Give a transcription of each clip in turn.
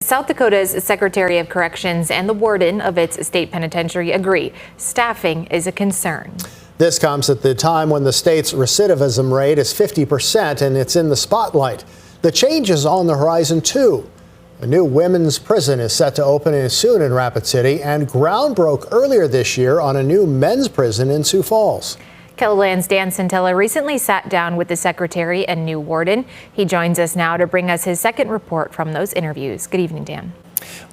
South Dakota's Secretary of Corrections and the warden of its state penitentiary agree staffing is a concern. This comes at the time when the state's recidivism rate is 50% and it's in the spotlight. The change is on the horizon, too. A new women's prison is set to open soon in Rapid City, and ground broke earlier this year on a new men's prison in Sioux Falls. KELOLAND's Dan Centella recently sat down with the secretary and new warden. He joins us now to bring us his second report from those interviews. Good evening, Dan.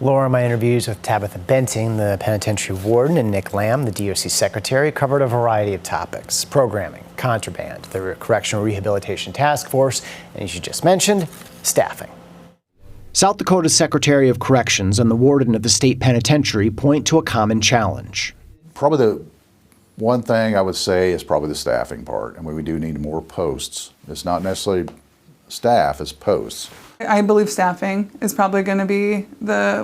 Laura, my interviews with Tabitha Benting, the penitentiary warden, and Nick Lamb, the DOC secretary, covered a variety of topics: programming, contraband, the Correctional Rehabilitation Task Force, and as you just mentioned, staffing. South Dakota's Secretary of Corrections and the warden of the state penitentiary point to a common challenge. Probably the one thing I would say is probably the staffing part. I mean, we do need more posts. It's not necessarily staff, it's posts. I believe staffing is probably going to be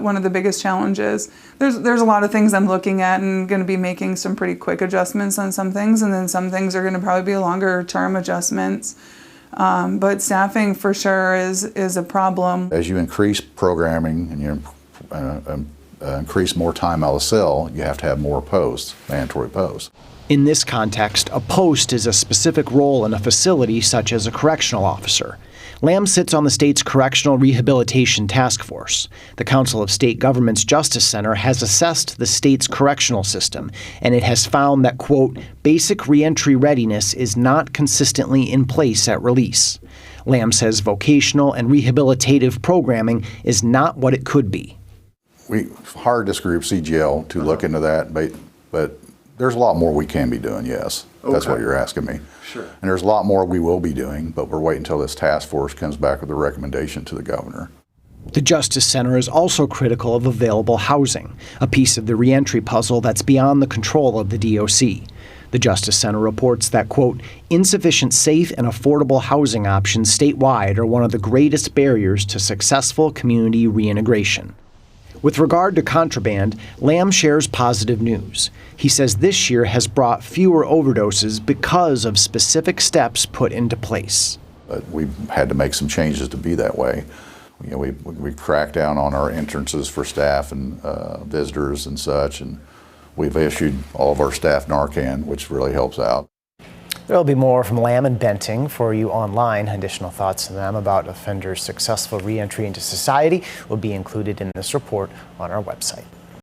one of the biggest challenges. There's a lot of things I'm looking at and going to be making some pretty quick adjustments on some things, and then some things are going to probably be longer term adjustments. But staffing for sure is a problem. As you increase programming and you increase more time out of the cell, you have to have more posts, mandatory posts. In this context, a post is a specific role in a facility such as a correctional officer. Lamb sits on the state's Correctional Rehabilitation Task Force. The Council of State Governments Justice Center has assessed the state's correctional system, and it has found that, quote, basic reentry readiness is not consistently in place at release. Lamb says vocational and rehabilitative programming is not what it could be. We hired this group, CGL, to look into that, but there's a lot more we can be doing, yes. Okay. That's what you're asking me. Sure. And there's a lot more we will be doing, but we're waiting until this task force comes back with a recommendation to the governor. The Justice Center is also critical of available housing, a piece of the reentry puzzle that's beyond the control of the DOC. The Justice Center reports that, quote, insufficient safe and affordable housing options statewide are one of the greatest barriers to successful community reintegration. With regard to contraband, Lamb shares positive news. He says this year has brought fewer overdoses because of specific steps put into place. But we've had to make some changes to be that way. You know, we cracked down on our entrances for staff and visitors and such, and we've issued all of our staff Narcan, which really helps out. There'll be more from Lamb and Benting for you online. Additional thoughts from them about offenders' successful reentry into society will be included in this report on our website.